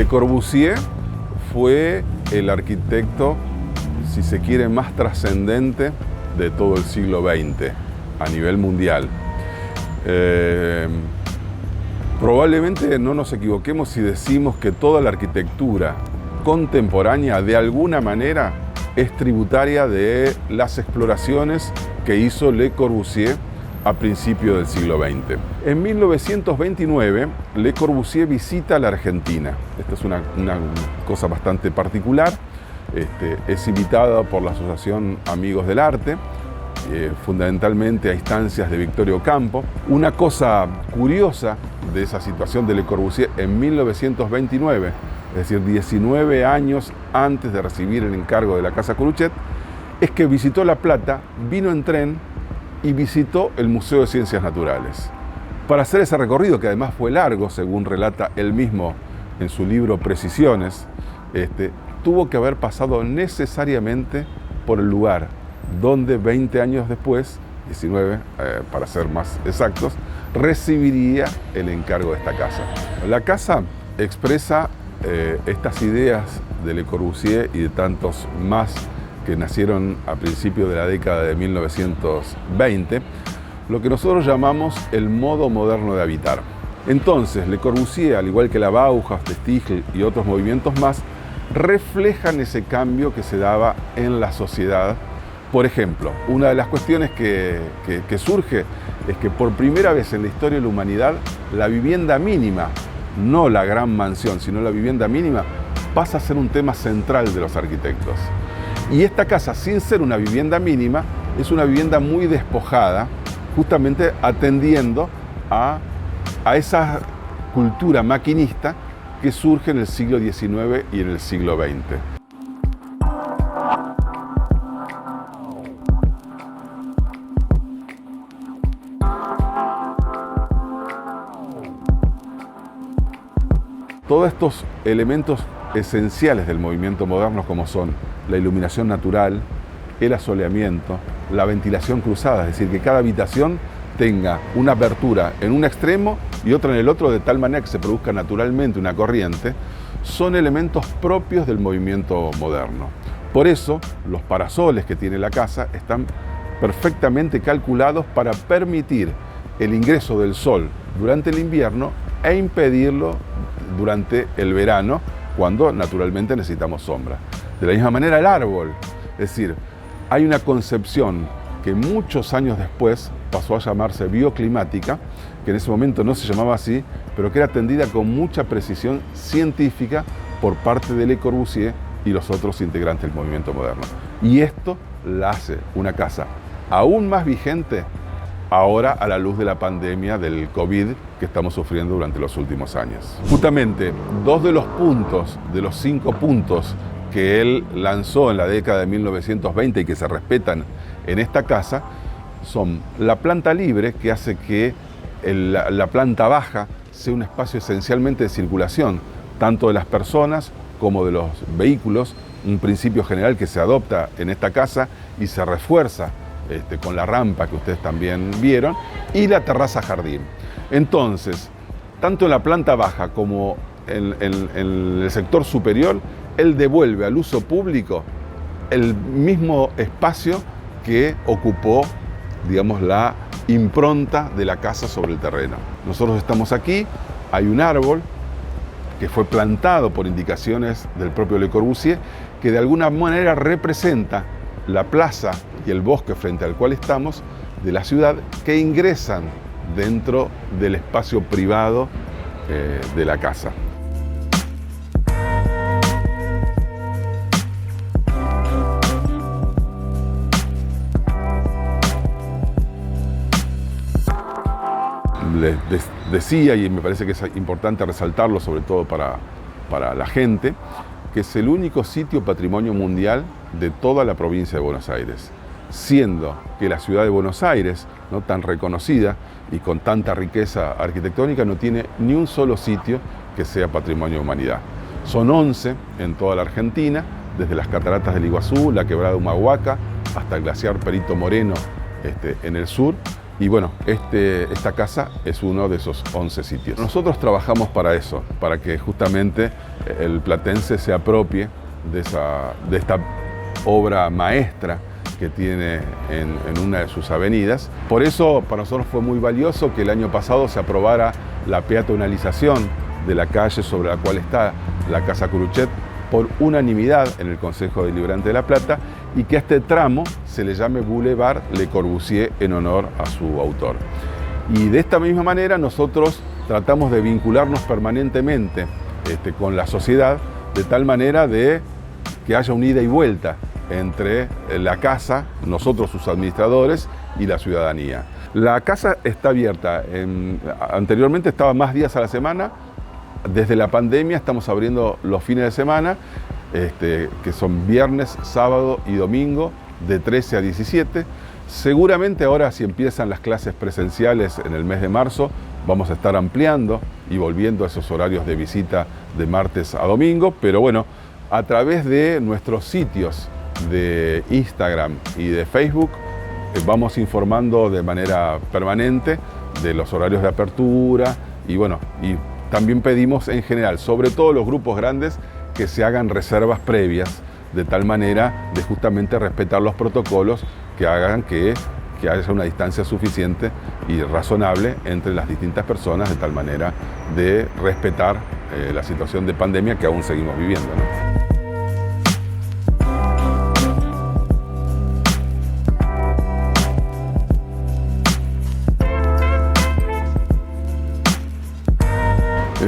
Le Corbusier fue el arquitecto, si se quiere, más trascendente de todo el siglo XX a nivel mundial. Probablemente no nos equivoquemos si decimos que toda la arquitectura contemporánea de alguna manera es tributaria de las exploraciones que hizo Le Corbusier a principios del siglo XX. En 1929, Le Corbusier visita la Argentina. Esta es una cosa bastante particular. Es invitado por la Asociación Amigos del Arte, fundamentalmente a instancias de Victorio Ocampo. Una cosa curiosa de esa situación de Le Corbusier en 1929, es decir, 19 años antes de recibir el encargo de la Casa Curuchet, es que visitó La Plata, vino en tren y visitó el Museo de Ciencias Naturales. Para hacer ese recorrido, que además fue largo, según relata él mismo en su libro Precisiones, tuvo que haber pasado necesariamente por el lugar donde 20 años después, 19 para ser más exactos, recibiría el encargo de esta casa. La casa expresa estas ideas de Le Corbusier y de tantos más que nacieron a principios de la década de 1920, lo que nosotros llamamos el modo moderno de habitar. Entonces, Le Corbusier, al igual que la Bauhaus, de Stiegl y otros movimientos más, reflejan ese cambio que se daba en la sociedad. Por ejemplo, una de las cuestiones que surge es que por primera vez en la historia de la humanidad, la vivienda mínima, no la gran mansión, sino la vivienda mínima, pasa a ser un tema central de los arquitectos. Y esta casa, sin ser una vivienda mínima, es una vivienda muy despojada, justamente atendiendo a esa cultura maquinista que surge en el siglo XIX y en el siglo XX. Todos estos elementos esenciales del movimiento moderno, como son la iluminación natural, el asoleamiento, la ventilación cruzada, es decir, que cada habitación tenga una apertura en un extremo y otra en el otro, de tal manera que se produzca naturalmente una corriente, son elementos propios del movimiento moderno. Por eso, los parasoles que tiene la casa están perfectamente calculados para permitir el ingreso del sol durante el invierno e impedirlo durante el verano, cuando naturalmente necesitamos sombra. De la misma manera el árbol, es decir, hay una concepción que muchos años después pasó a llamarse bioclimática, que en ese momento no se llamaba así, pero que era atendida con mucha precisión científica por parte de Le Corbusier y los otros integrantes del movimiento moderno. Y esto la hace una casa aún más vigente ahora a la luz de la pandemia del COVID que estamos sufriendo durante los últimos años. Justamente, dos de los puntos, de los 5 puntos que él lanzó en la década de 1920 y que se respetan en esta casa, son la planta libre, que hace que la planta baja sea un espacio esencialmente de circulación, tanto de las personas como de los vehículos, un principio general que se adopta en esta casa y se refuerza con la rampa que ustedes también vieron, y la terraza jardín. Entonces, tanto en la planta baja como en el sector superior, él devuelve al uso público el mismo espacio que ocupó, digamos, la impronta de la casa sobre el terreno. Nosotros estamos aquí, hay un árbol que fue plantado por indicaciones del propio Le Corbusier, que de alguna manera representa la plaza y el bosque frente al cual estamos de la ciudad, que ingresan dentro del espacio privado de la casa. Les decía, y me parece que es importante resaltarlo, sobre todo para la gente, que es el único sitio patrimonio mundial de toda la provincia de Buenos Aires, siendo que la ciudad de Buenos Aires, no tan reconocida y con tanta riqueza arquitectónica, no tiene ni un solo sitio que sea patrimonio de humanidad. Son 11 en toda la Argentina, desde las cataratas del Iguazú, la quebrada de Humahuaca, hasta el glaciar Perito Moreno en el sur, Y bueno, esta casa es uno de esos 11 sitios. Nosotros trabajamos para eso, para que justamente el platense se apropie de esta obra maestra que tiene en una de sus avenidas. Por eso para nosotros fue muy valioso que el año pasado se aprobara la peatonalización de la calle sobre la cual está la Casa Curuchet por unanimidad en el Consejo Deliberante de La Plata, y que a este tramo se le llame Boulevard Le Corbusier en honor a su autor. Y de esta misma manera nosotros tratamos de vincularnos permanentemente con la sociedad, de tal manera de que haya un ida y vuelta entre la casa, nosotros sus administradores, y la ciudadanía. La casa está abierta, anteriormente estaba más días a la semana. Desde la pandemia estamos abriendo los fines de semana, que son viernes, sábado y domingo, de 13 a 17. Seguramente ahora, si empiezan las clases presenciales en el mes de marzo, vamos a estar ampliando y volviendo a esos horarios de visita de martes a domingo, pero bueno, a través de nuestros sitios de Instagram y de Facebook vamos informando de manera permanente de los horarios de apertura, y bueno, y también pedimos en general, sobre todo los grupos grandes, que se hagan reservas previas, de tal manera de justamente respetar los protocolos que hagan que haya una distancia suficiente y razonable entre las distintas personas, de tal manera de respetar la situación de pandemia que aún seguimos viviendo, ¿no?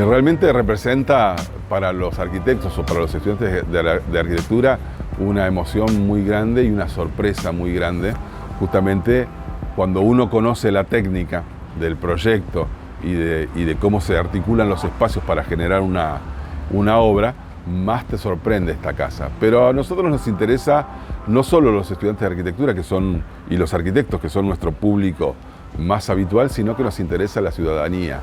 Realmente representa para los arquitectos o para los estudiantes de arquitectura una emoción muy grande y una sorpresa muy grande, justamente cuando uno conoce la técnica del proyecto y de cómo se articulan los espacios para generar una obra, más te sorprende esta casa. Pero a nosotros nos interesa no solo los estudiantes de arquitectura y los arquitectos, que son nuestro público más habitual, sino que nos interesa la ciudadanía.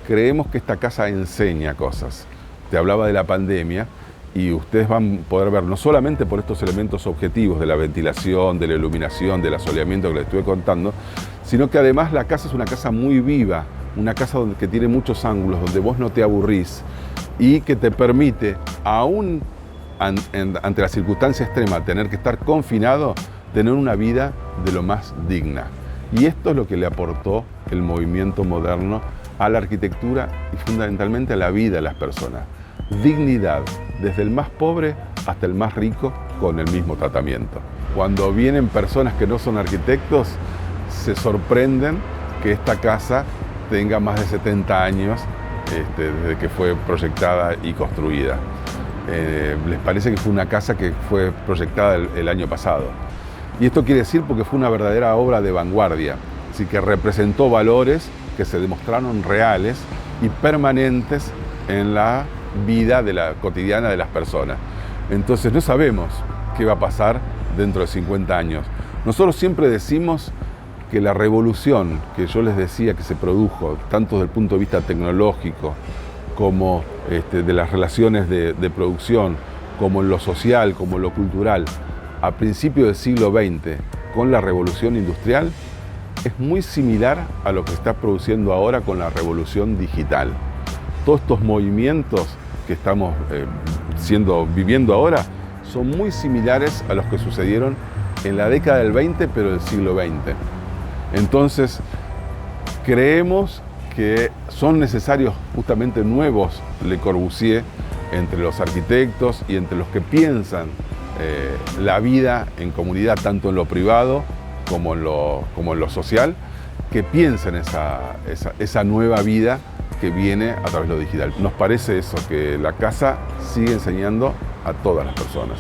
Creemos que esta casa enseña cosas. Te hablaba de la pandemia y ustedes van a poder ver, no solamente por estos elementos objetivos de la ventilación, de la iluminación, del asoleamiento que les estuve contando, sino que además la casa es una casa muy viva, una casa que tiene muchos ángulos, donde vos no te aburrís y que te permite, aún ante la circunstancia extrema, tener que estar confinado, tener una vida de lo más digna. Y esto es lo que le aportó el movimiento moderno a la arquitectura y fundamentalmente a la vida de las personas. Dignidad, desde el más pobre hasta el más rico, con el mismo tratamiento. Cuando vienen personas que no son arquitectos, se sorprenden que esta casa tenga más de 70 años desde que fue proyectada y construida. Les parece que fue una casa que fue proyectada el año pasado. Y esto quiere decir porque fue una verdadera obra de vanguardia, así que representó valores que se demostraron reales y permanentes en la vida cotidiana de las personas. Entonces no sabemos qué va a pasar dentro de 50 años. Nosotros siempre decimos que la revolución que yo les decía que se produjo, tanto desde el punto de vista tecnológico como de las relaciones de producción, como en lo social, como en lo cultural, a principios del siglo XX, con la revolución industrial, es muy similar a lo que está produciendo ahora con la revolución digital. Todos estos movimientos que estamos viviendo ahora son muy similares a los que sucedieron en la década del 20, pero del siglo XX. Entonces, creemos que son necesarios justamente nuevos Le Corbusier entre los arquitectos y entre los que piensan la vida en comunidad, tanto en lo privado como en lo social, que piensen esa nueva vida que viene a través de lo digital. Nos parece eso, que la casa sigue enseñando a todas las personas.